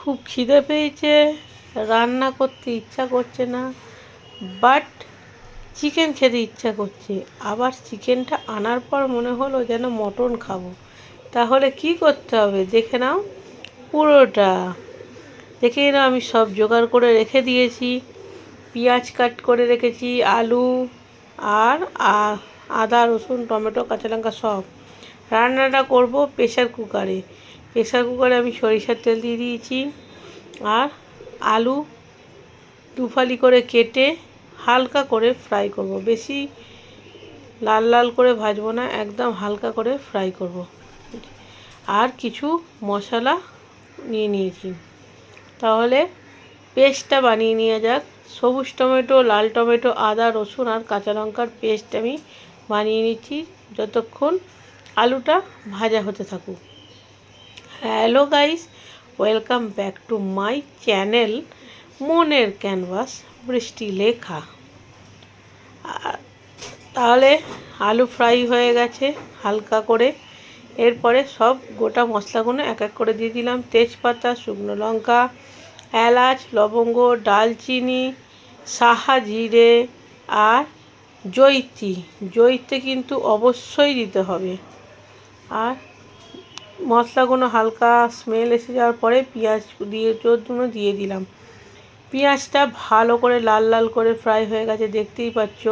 খুব খিদে পেয়েছে, রান্না করতে ইচ্ছা করছে না, বাট চিকেন খেতে ইচ্ছা করছে। আবার চিকেনটা আনার পর মনে হলো যেন মটন খাবো। তাহলে কি করতে হবে দেখে নাও পুরোটা। দেখে নাও, আমি সব জোগাড় করে রেখে দিয়েছি। পেঁয়াজ কাট করে রেখেছি, আলু আর আদা রসুন টমেটো কাঁচা লঙ্কা সব। রান্নাটা করব প্রেশার কুকারে। প্রেশার কুকারে আমি সরিষার তেল দিয়ে দিয়েছি। আর আলু দুফালি করে কেটে হালকা করে ফ্রাই করব। বেশি লাল লাল করে ভাজবো না, একদম হালকা করে ফ্রাই করব। আর কিছু মশলা নিয়ে নিয়েছি। তাহলে পেস্টটা বানিয়ে নেওয়া যাক। সবুজ টমেটো, লাল টমেটো, আদা রসুন আর কাঁচা লঙ্কার পেস্ট আমি বানিয়ে নিচ্ছি যতক্ষণ আলুটা ভাজা হতে থাকুক। Hello guys, welcome back to my channel মনের ক্যানভাস বৃষ্টি লেখা। তাহলে আলু ফ্রাই হয়ে গেছে হালকা করে। এরপরে সব গোটা মশলাগুলো এক এক করে দিয়ে দিলাম। তেজপাতা, শুকনো লঙ্কা, এলাচ, লবঙ্গ, ডালচিনি, সাহা জিরে আর জয়িত্রী কিন্তু অবশ্যই দিতে হবে। আর মশলাগুলো হালকা স্মেল এসে যাওয়ার পরে পেঁয়াজ দিয়ে দিলাম। পেঁয়াজটা ভালো করে লাল লাল করে ফ্রাই হয়ে গেছে, দেখতেই পাচ্ছ।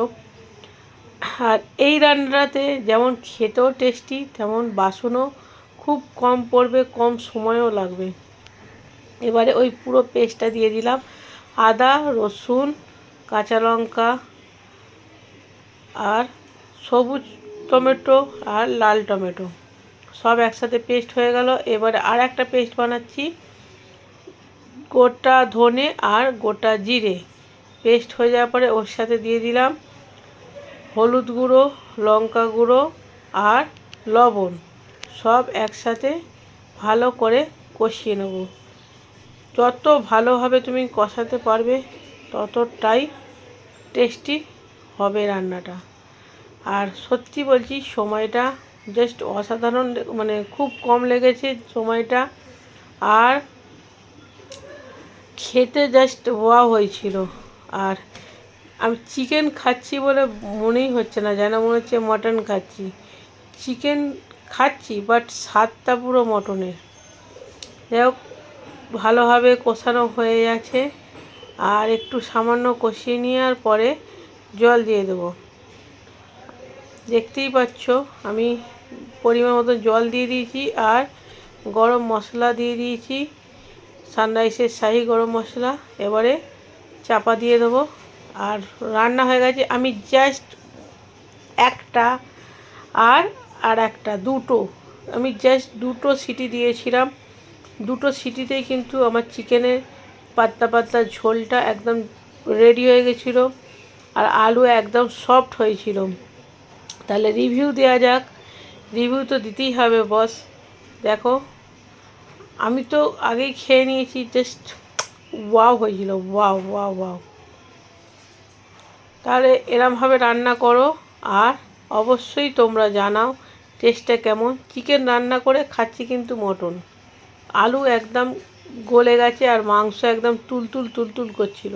আর এই রান্নাটাতে যেমন খেতেও টেস্টি, তেমন বাসনও খুব কম পড়বে, কম সময়ও লাগবে। এবারে ওই পুরো পেস্টটা দিয়ে দিলাম। আদা রসুন কাঁচা লঙ্কা আর সবুজ টমেটো আর লাল টমেটো সব একসাথে পেস্ট হয়ে গেল। এবারে আর একটা পেস্ট বানাচ্ছি, গোটা ধনে আর গোটা জিরে। পেস্ট হয়ে যাওয়ার পরে ওর সাথে দিয়ে দিলাম হলুদ গুঁড়ো, লঙ্কা গুঁড়ো আর লবণ। সব একসাথে ভালো করে কষিয়ে নেব। যত ভালোভাবে তুমি কষাতে পারবে ততটাই টেস্টি হবে রান্নাটা। আর সত্যি বলছি, সময়টা জাস্ট অসাধারণ, মানে খুব কম লেগেছে সময়টা। আর খেতে জাস্ট ওয়াও হয়েছিল। আর আমি চিকেন খাচ্ছি বলে মনেই হচ্ছে না, যেন মনে হচ্ছে মটন খাচ্ছি। চিকেন খাচ্ছি বাট স্বাদটা পুরো মটনের। যাই হোক, ভালোভাবে কষানো হয়ে গেছে। আর একটু সামান্য কষিয়ে নেওয়ার পরে জল দিয়ে দেবো। দেখতেই পাচ্ছ আমি পরিমাণ মতো জল দিয়ে দিয়েছি। আর গরম মশলা দিয়ে দিয়েছি, সানরাইসের শাহি গরম মশলা। এবারে চাপা দিয়ে দেবো। আর রান্না হয়ে গেছে। আমি জাস্ট একটা আর একটা আমি জাস্ট দুটো সিটি দিয়েছিলাম। দুটো সিটিতেই কিন্তু আমার চিকেনের পাতলা পাতলা ঝোলটা একদম রেডি হয়ে গেছিলো। আর আলু একদম সফট হয়েছিল। তাহলে রিভিউ দেওয়া যাক। রিভিউ তো দিতেই হবে বস। দেখো, আমি তো আগেই খেয়ে নিয়েছি, জাস্ট ওয়াও হয়েছিল, ওয়াও ওয়াও ওয়াও। তাহলে এরমভাবে রান্না করো। আর অবশ্যই তোমরা জানাও টেস্টটা কেমন। চিকেন রান্না করে খাচ্ছি কিন্তু মটন। আলু একদম গলে গেছে আর মাংস একদম তুলতুল করছিল।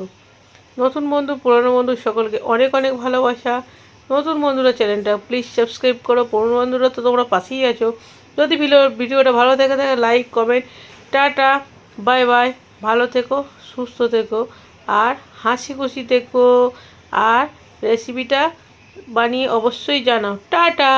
নতুন বন্ধু পুরনো বন্ধু সকলকে অনেক অনেক ভালোবাসা। নতুন বন্ধুরা চ্যানেলটা প্লিজ সাবস্ক্রাইব করো। পুরনো বন্ধুরা তো তোমরা পাশেই আছো। যদি ভিডিওটা ভালো থাকে like comment. Tata, bye bye. ভালো থেকো, সুস্থ থেকো আর হাসি খুশি থেকো। আর রেসিপিটা বানিয়ে অবশ্যই জানাও। টাটা।